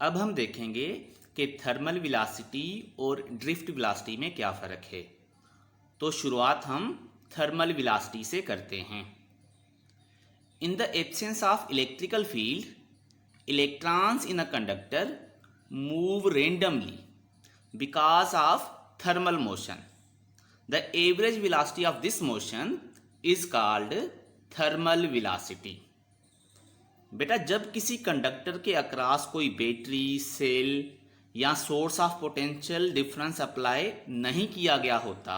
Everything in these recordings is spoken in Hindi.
अब हम देखेंगे कि थर्मल वेलोसिटी और ड्रिफ्ट वेलोसिटी में क्या फ़र्क है। तो शुरुआत हम थर्मल वेलोसिटी से करते हैं। In the absence of electrical field, electrons in a conductor move randomly because of thermal motion. The average velocity of this motion is called thermal velocity. बेटा जब किसी कंडक्टर के अक्रॉस कोई बैटरी, सेल या source of potential difference apply नहीं किया गया होता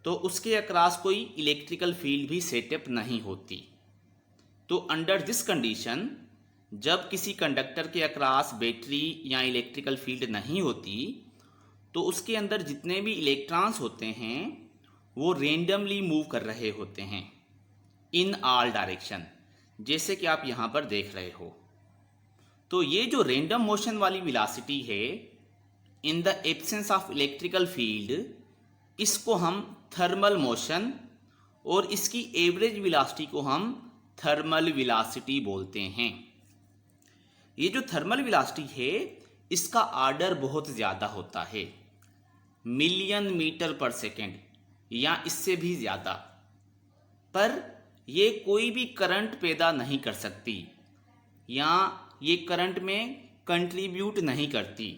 तो उसके अक्रॉस कोई इलेक्ट्रिकल फील्ड भी सेटअप नहीं होती। तो अंडर दिस कंडीशन, जब किसी कंडक्टर के अक्रॉस बैटरी या इलेक्ट्रिकल फील्ड नहीं होती तो उसके अंदर जितने भी इलेक्ट्रॉन्स होते हैं वो रेंडमली मूव कर रहे होते हैं इन ऑल डायरेक्शन, जैसे कि आप यहाँ पर देख रहे हो। तो ये जो रेंडम मोशन वाली वेलोसिटी है in the absence of electrical field, इसको हम थर्मल मोशन और इसकी एवरेज वेलोसिटी को हम थर्मल वेलोसिटी बोलते हैं। ये जो थर्मल वेलोसिटी है इसका ऑर्डर बहुत ज़्यादा होता है, मिलियन मीटर पर सेकेंड या इससे भी ज़्यादा। पर ये कोई भी करंट पैदा नहीं कर सकती या ये करंट में कंट्रीब्यूट नहीं करती।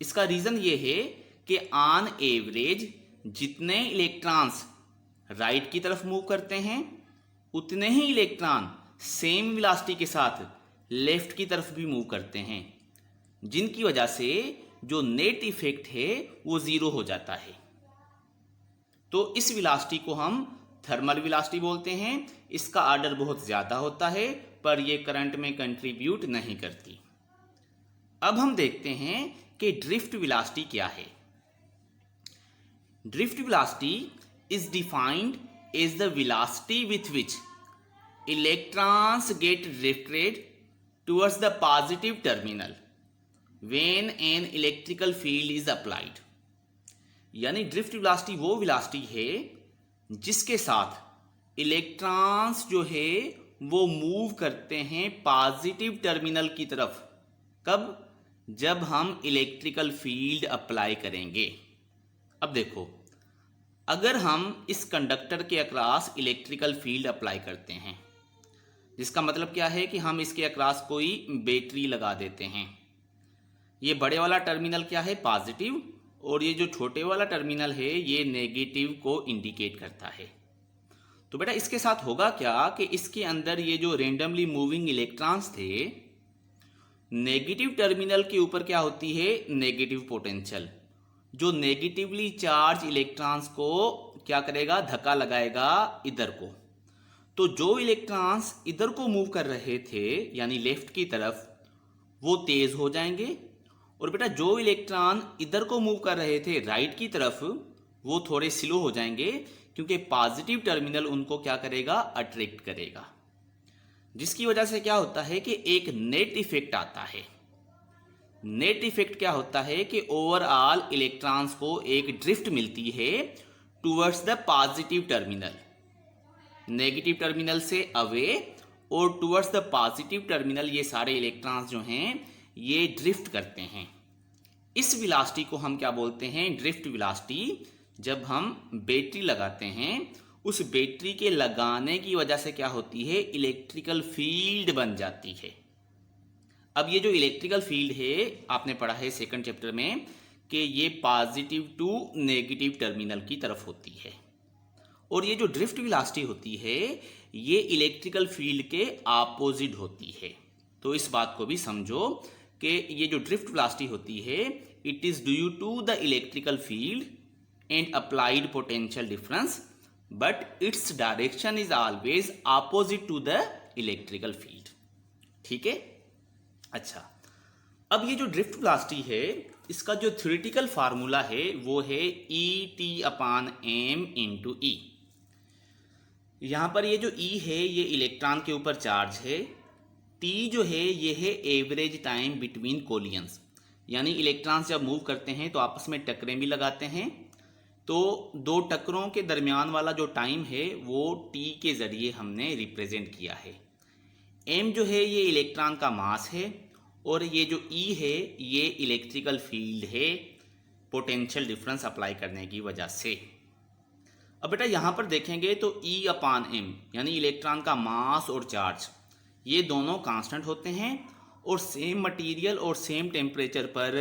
इसका रीज़न ये है कि ऑन एवरेज जितने इलेक्ट्रॉन्स राइट की तरफ मूव करते हैं उतने ही इलेक्ट्रॉन सेम वेलोसिटी के साथ लेफ्ट की तरफ भी मूव करते हैं, जिनकी वजह से जो नेट इफेक्ट है वो ज़ीरो हो जाता है। तो इस वेलोसिटी को हम थर्मल वेलोसिटी बोलते हैं। इसका ऑर्डर बहुत ज़्यादा होता है पर यह करंट में कंट्रीब्यूट नहीं करती। अब हम देखते हैं कि ड्रिफ्ट वेलोसिटी क्या है। Drift velocity is defined as the velocity with which electrons get drifted towards the positive terminal when an electrical field is applied. यानी ड्रिफ्ट वेलोसिटी वो वेलोसिटी है जिसके साथ इलेक्ट्रॉन्स जो है वो मूव करते हैं पॉजिटिव टर्मिनल की तरफ। कब? जब हम इलेक्ट्रिकल फील्ड अप्लाई करेंगे। अब देखो, अगर हम इस कंडक्टर के अक्रॉस इलेक्ट्रिकल फील्ड अप्लाई करते हैं, जिसका मतलब क्या है कि हम इसके अक्रॉस कोई बैटरी लगा देते हैं। ये बड़े वाला टर्मिनल क्या है? पॉजिटिव, और ये जो छोटे वाला टर्मिनल है ये नेगेटिव को इंडिकेट करता है। तो बेटा इसके साथ होगा क्या कि इसके अंदर ये जो रेंडमली मूविंग इलेक्ट्रॉन्स थे, नेगेटिव टर्मिनल के ऊपर क्या होती है? नेगेटिव पोटेंशियल, जो नेगेटिवली चार्ज इलेक्ट्रॉन्स को क्या करेगा? धक्का लगाएगा इधर को। तो जो इलेक्ट्रॉन्स इधर को मूव कर रहे थे यानी लेफ्ट की तरफ, वो तेज हो जाएंगे, और बेटा जो इलेक्ट्रॉन इधर को मूव कर रहे थे राइट की तरफ, वो थोड़े स्लो हो जाएंगे, क्योंकि पॉजिटिव टर्मिनल उनको क्या करेगा? अट्रैक्ट करेगा। जिसकी वजह से क्या होता है कि एक नेट इफेक्ट आता है। नेट इफेक्ट क्या होता है कि ओवरऑल इलेक्ट्रॉन्स को एक ड्रिफ्ट मिलती है towards the positive terminal, negative terminal से अवे और टुवर्ड्स द पॉजिटिव टर्मिनल। ये सारे इलेक्ट्रॉन्स जो हैं ये ड्रिफ्ट करते हैं। इस वेलोसिटी को हम क्या बोलते हैं? Drift velocity. जब हम बैटरी लगाते हैं, उस बैटरी के लगाने की वजह से क्या होती है? इलेक्ट्रिकल फील्ड बन जाती है। अब ये जो इलेक्ट्रिकल फील्ड है, आपने पढ़ा है सेकंड चैप्टर में कि ये पॉजिटिव टू नेगेटिव टर्मिनल की तरफ होती है, और ये जो ड्रिफ्ट वेलोसिटी होती है ये इलेक्ट्रिकल फील्ड के ऑपोजिट होती है। तो इस बात को भी समझो कि ये जो ड्रिफ्ट वेलोसिटी होती है, it is due to the electrical field and applied potential difference, but its direction is always opposite to the electrical field. ठीक है? अच्छा, अब ये जो ड्रिफ्ट वेलोसिटी है इसका जो थ्योरेटिकल फार्मूला है वो है E/m × E। यहाँ पर ये जो E है ये इलेक्ट्रॉन के ऊपर चार्ज है, T जो है ये है एवरेज टाइम बिटवीन कोलियंस, यानी इलेक्ट्रॉन्स जब मूव करते हैं तो आपस में टक्करें भी लगाते हैं, तो दो टक्करों के दरमियान वाला जो टाइम है वो T के ज़रिए हमने रिप्रेजेंट किया है। M जो है ये इलेक्ट्रॉन का मास है, और ये जो E है ये इलेक्ट्रिकल फील्ड है पोटेंशियल डिफरेंस अप्लाई करने की वजह से। अब बेटा यहाँ पर देखेंगे तो E/m यानी इलेक्ट्रॉन का मास और चार्ज ये दोनों कांस्टेंट होते हैं और सेम मटेरियल और सेम टेम्परेचर पर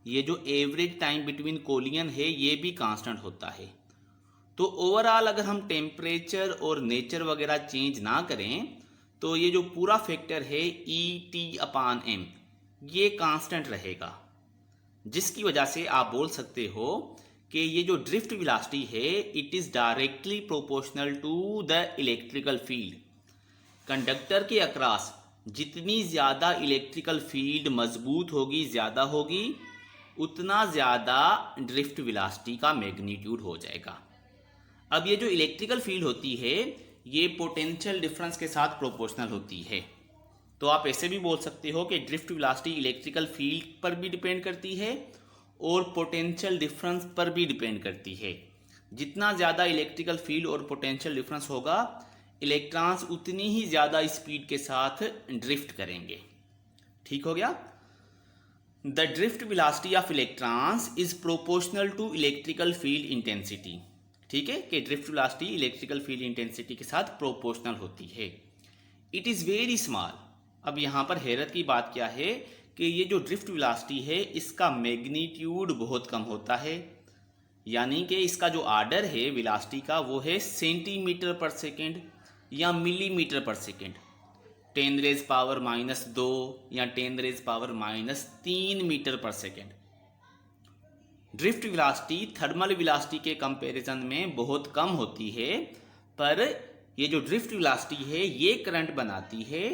ये जो एवरेज टाइम बिटवीन कोलिजन है ये भी कांस्टेंट होता है। तो ओवरऑल अगर हम टेम्परेचर और नेचर वगैरह चेंज ना करें तो ये जो पूरा फैक्टर है E/m ये कांस्टेंट रहेगा, जिसकी वजह से आप बोल सकते हो कि ये जो ड्रिफ्ट वेलोसिटी है it is directly proportional to the electrical field. Conductor के अक्रॉस जितनी ज़्यादा इलेक्ट्रिकल फील्ड मजबूत होगी, ज़्यादा होगी, उतना ज़्यादा ड्रिफ्ट वेलोसिटी का मैग्नीट्यूड हो जाएगा। अब ये जो इलेक्ट्रिकल फील्ड होती है ये पोटेंशियल डिफरेंस के साथ प्रोपोर्शनल होती है। तो आप ऐसे भी बोल सकते हो कि ड्रिफ्ट वेलोसिटी इलेक्ट्रिकल फील्ड पर भी डिपेंड करती है और पोटेंशियल डिफरेंस पर भी डिपेंड करती है। जितना ज़्यादा इलेक्ट्रिकल फील्ड और पोटेंशियल डिफरेंस होगा इलेक्ट्रॉन्स उतनी ही ज़्यादा स्पीड के साथ ड्रिफ्ट करेंगे। ठीक हो गया। The drift velocity of electrons is proportional to electrical field intensity. ठीक है कि drift velocity electrical field intensity के साथ प्रोपोर्शनल होती है। It is very small. अब यहाँ पर हैरत की बात क्या है कि ये जो ड्रिफ्ट वेलोसिटी है इसका मैग्नीट्यूड बहुत कम होता है, यानी कि इसका जो आर्डर है वेलोसिटी का वो है सेंटीमीटर पर सेकेंड या मिलीमीटर पर सेकेंड, 10⁻⁻2 या 10⁻⁻3 मीटर पर second. Drift velocity thermal velocity के कंपैरिजन में बहुत कम होती है, पर ये जो ड्रिफ्ट वेलोसिटी है ये करंट बनाती है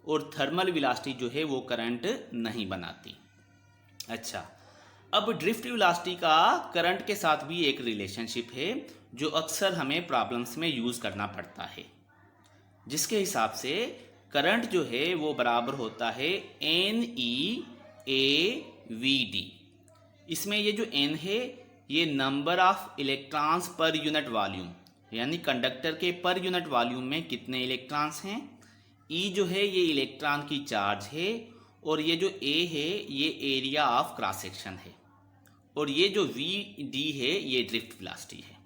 और थर्मल वेलोसिटी जो है वो करंट नहीं बनाती। अच्छा, अब ड्रिफ्ट वेलोसिटी का करंट के साथ भी एक रिलेशनशिप है जो अक्सर हमें प्रॉब्लम्स में यूज़ करना पड़ता है, जिसके हिसाब से करंट जो है वो बराबर होता है NE/AVD। इसमें ये जो N है ये number of electrons per unit volume, यानी कंडक्टर के पर यूनिट वॉल्यूम में कितने इलेक्ट्रॉन्स हैं। E जो है ये इलेक्ट्रॉन की चार्ज है और ये जो A है ये एरिया ऑफ क्रॉस सेक्शन है और ये जो VD है ये ड्रिफ्ट वेलोसिटी है।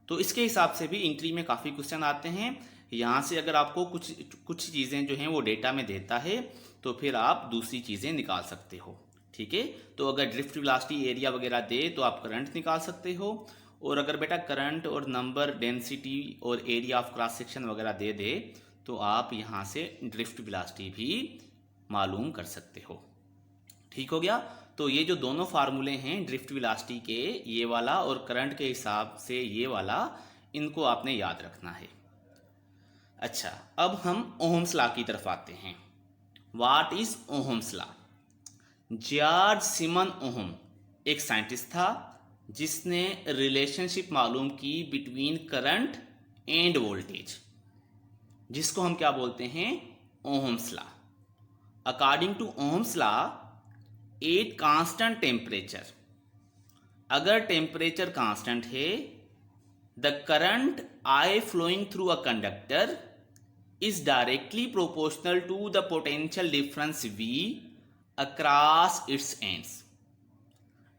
तो इसके हिसाब से भी एंट्री में काफ़ी क्वेश्चन आते हैं। यहाँ से अगर आपको कुछ चीज़ें जो हैं वो डेटा में देता है तो फिर आप दूसरी चीज़ें निकाल सकते हो। ठीक है, तो अगर ड्रिफ्ट वेलोसिटी एरिया वगैरह दे तो आप करंट निकाल सकते हो, और अगर बेटा करंट और नंबर डेंसिटी और एरिया ऑफ क्रॉस सेक्शन वगैरह दे दे तो आप यहाँ से ड्रिफ्ट वेलोसिटी भी मालूम कर सकते हो। ठीक हो गया। तो ये जो दोनों फार्मूले हैं ड्रिफ्ट वेलोसिटी के, ये वाला और करंट के हिसाब से ये वाला, इनको आपने याद रखना है। अच्छा, अब हम ओहम्स लॉ की तरफ आते हैं। What is Ohm's law? George Simon Ohm एक साइंटिस्ट था जिसने रिलेशनशिप मालूम की बिटवीन करंट एंड वोल्टेज, जिसको हम क्या बोलते हैं? Ohm's law. According to Ohm's law, at constant temperature, अगर टेम्परेचर कांस्टेंट है, the current I flowing through a conductor is directly proportional to the potential difference V across its ends।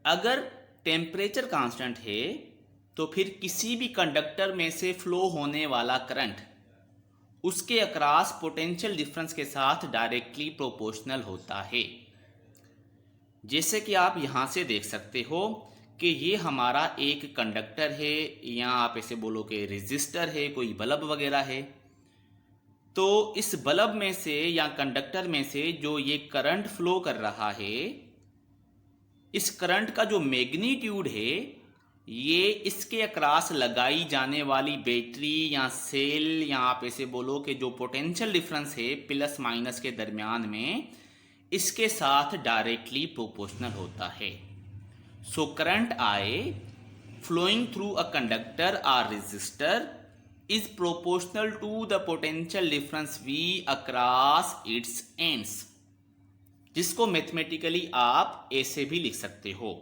अगर टेम्परेचर कांस्टेंट है तो फिर किसी भी कंडक्टर में से फ्लो होने वाला करंट उसके अक्रॉस पोटेंशियल डिफरेंस के साथ डायरेक्टली प्रोपोर्शनल होता है। जैसे कि आप यहाँ से देख सकते हो कि ये हमारा एक कंडक्टर है, या आप ऐसे बोलो कि रेजिस्टर है, कोई बल्ब वगैरह है। तो इस बल्ब में से या कंडक्टर में से जो ये करंट फ्लो कर रहा है, इस करंट का जो मैग्नीट्यूड है ये इसके अक्रॉस लगाई जाने वाली बैटरी या सेल, या आप ऐसे बोलो कि जो पोटेंशियल डिफरेंस है प्लस माइनस के दरमियान में, इसके साथ डायरेक्टली प्रोपोर्शनल होता है। So current I flowing through a conductor or resistor is proportional to the potential difference V across its ends, जिसको मैथमेटिकली आप ऐसे भी लिख सकते हो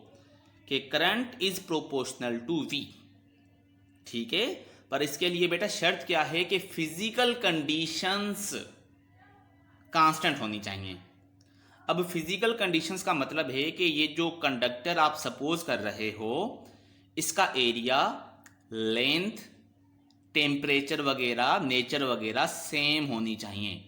कि current is proportional to V। ठीक है, पर इसके लिए बेटा शर्त क्या है कि फिजिकल कंडीशंस कांस्टेंट होनी चाहिए। अब फिजिकल कंडीशंस का मतलब है कि ये जो कंडक्टर आप सपोज कर रहे हो, इसका एरिया, लेंथ, टेम्परेचर वगैरह, नेचर वगैरह सेम होनी चाहिए।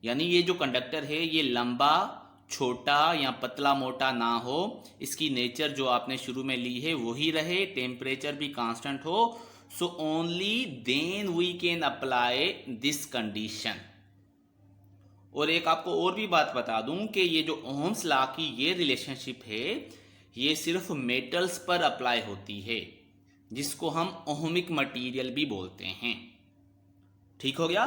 यानी ये जो कंडक्टर है ये लंबा, छोटा या पतला मोटा ना हो, इसकी नेचर जो आपने शुरू में ली है वही रहे, टेम्परेचर भी कांस्टेंट हो। So only then we can apply this condition. और एक आपको और भी बात बता दूं कि ये जो ओहम्स लॉ की ये रिलेशनशिप है, ये सिर्फ मेटल्स पर अप्लाई होती है, जिसको हम ओहमिक मटेरियल भी बोलते हैं। ठीक हो गया।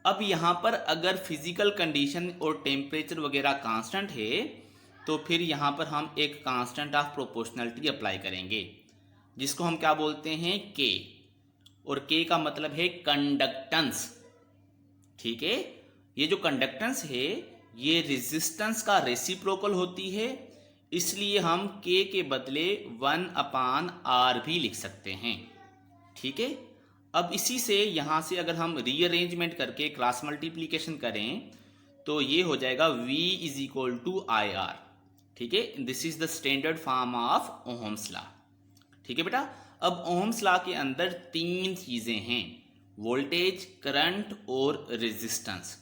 अब यहाँ पर अगर फिजिकल कंडीशन और टेम्परेचर वगैरह कांस्टेंट है, तो फिर यहाँ पर हम एक कांस्टेंट ऑफ प्रोपोर्शनलिटी अप्लाई करेंगे, जिसको हम क्या बोलते हैं, के। और के का मतलब है कंडक्टेंस। ठीक है। ये जो कंडक्टेंस है ये रेजिस्टेंस का रेसिप्रोकल होती है, इसलिए हम के के बदले 1/r भी लिख सकते हैं। ठीक है। अब इसी से यहाँ से अगर हम रीअरेंजमेंट करके क्रॉस मल्टीप्लीकेशन करें तो ये हो जाएगा V = IR। ठीक है। This is the standard form of Ohm's law. ठीक है बेटा। अब ओहम्स लॉ के अंदर 3 चीजें हैं, वोल्टेज, करंट और रेजिस्टेंस।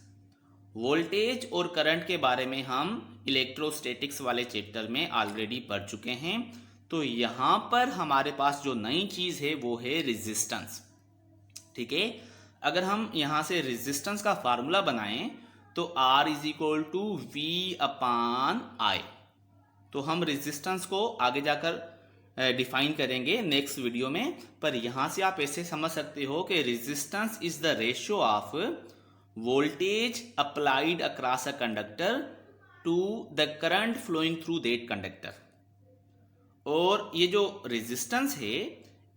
वोल्टेज और करंट के बारे में हम इलेक्ट्रोस्टैटिक्स वाले चैप्टर में ऑलरेडी पढ़ चुके हैं। तो यहाँ पर हमारे पास जो नई चीज है वो है रेजिस्टेंस। ठीक है। अगर हम यहाँ से रेजिस्टेंस का फार्मूला बनाएं तो R = V/I। तो हम रेजिस्टेंस को आगे जाकर डिफाइन करेंगे नेक्स्ट वीडियो में, पर यहाँ से आप ऐसे समझ सकते हो कि resistance is the ratio of voltage applied across a conductor to the current flowing through that conductor. और ये जो रेजिस्टेंस है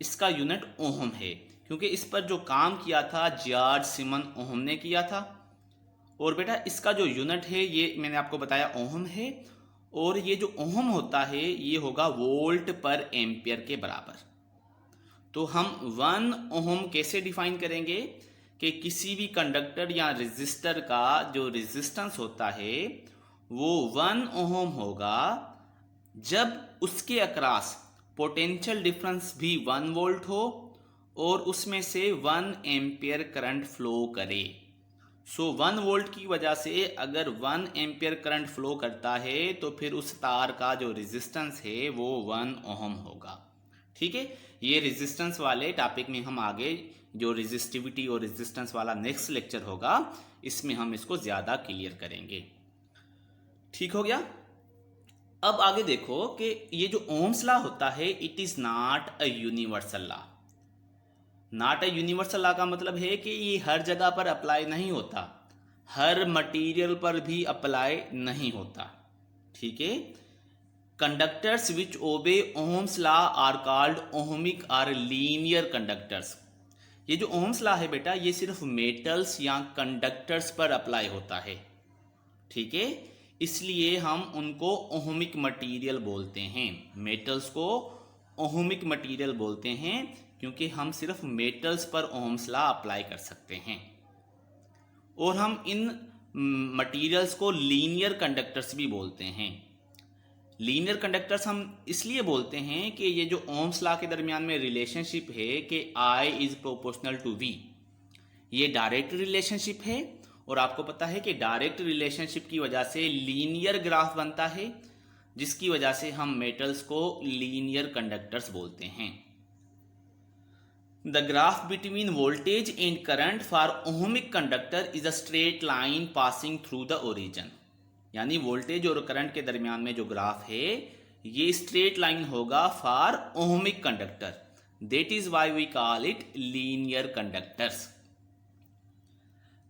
इसका यूनिट ओहम है, क्योंकि इस पर जो काम किया था जॉर्ज सिमन ओहम ने किया था। और बेटा इसका जो यूनिट है ये मैंने आपको बताया ओहम है, और ये जो ओहम होता है ये होगा वोल्ट पर एम्पियर के बराबर। तो हम 1 ओहम कैसे डिफाइन करेंगे कि किसी भी कंडक्टर या रेजिस्टर का जो रेजिस्टेंस होता है वो 1 ओहम होगा जब उसके अक्रॉस पोटेंशियल डिफरेंस भी 1 वोल्ट हो और उसमें से 1 एम्पियर करंट फ्लो करे। सो 1 वोल्ट की वजह से अगर 1 एम्पियर करंट फ्लो करता है तो फिर उस तार का जो रेजिस्टेंस है वो 1 ओहम होगा। ठीक है। ये रेजिस्टेंस वाले टॉपिक में हम आगे जो रेजिस्टिविटी और रेजिस्टेंस वाला नेक्स्ट लेक्चर होगा इसमें हम इसको ज्यादा क्लियर करेंगे। ठीक हो गया। अब आगे देखो कि ये जो ओम्स लॉ होता है it is not a universal law. Not a universal law का मतलब है कि ये हर जगह पर अप्लाई नहीं होता, हर मटेरियल पर भी अप्लाई नहीं होता। ठीक है। Conductors which obey Ohm's law are called ohmic और लीनियर कंडक्टर्स। ये जो ओम्स लॉ है बेटा ये सिर्फ मेटल्स या कंडक्टर्स पर अप्लाई होता है। ठीक है। इसलिए हम उनको ओहमिक मटेरियल बोलते हैं। मेटल्स को ओहमिक मटेरियल बोलते हैं क्योंकि हम सिर्फ मेटल्स पर ओहम्स लॉ अप्लाई कर सकते हैं। और हम इन मटेरियल्स को लीनियर कंडक्टर्स भी बोलते हैं। लीनियर कंडक्टर्स हम इसलिए बोलते हैं कि ये जो ओहम्स लॉ के दरमियान में रिलेशनशिप है कि I = V, ये डायरेक्ट रिलेशनशिप है। और आपको पता है कि डायरेक्ट रिलेशनशिप की वजह से लीनियर ग्राफ बनता है, जिसकी वजह से हम मेटल्स को लीनियर कंडक्टर्स बोलते हैं। The graph between voltage and current for ohmic conductor is a straight line passing through the origin। यानी वोल्टेज और करंट के दरमियान में जो ग्राफ है ये स्ट्रेट लाइन होगा for ohmic conductor. That is why we call it linear conductors.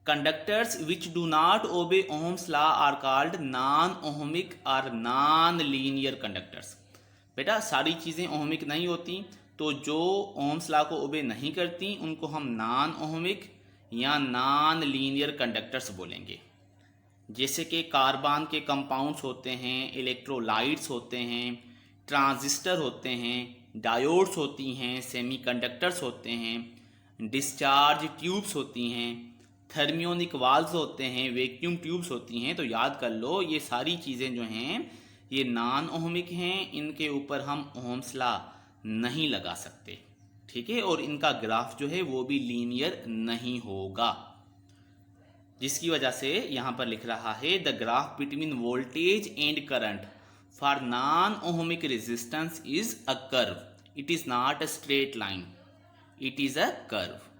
Conductors which do not obey Ohm's law are called non ohmic और नॉन लीनियर कंडक्टर्स। बेटा सारी चीजें ओहमिक नहीं होती, तो जो ओहम्स लॉ को ओबे नहीं करती उनको हम नॉन ओहमिक या नॉन लीनियर कंडक्टर्स बोलेंगे। जैसे कि कार्बन के कंपाउंड्स होते हैं, इलेक्ट्रोलाइट्स होते हैं, ट्रांजिस्टर होते हैं, डायोड्स होती हैं, सेमीकंडक्टर्स होते हैं, डिस्चार्ज ट्यूब्स होती हैं। थर्मियोनिक वाल्व्स होते हैं, वैक्यूम ट्यूब्स होती हैं। तो याद कर लो ये सारी चीज़ें जो हैं ये नॉन ओहमिक हैं, इनके ऊपर हम ओहम्स लॉ नहीं लगा सकते, ठीक है। और इनका ग्राफ जो है वो भी लीनियर नहीं होगा, जिसकी वजह से यहाँ पर लिख रहा है the graph between voltage and current for non ohmic resistance is a curve, it is not a straight line, it is a curve.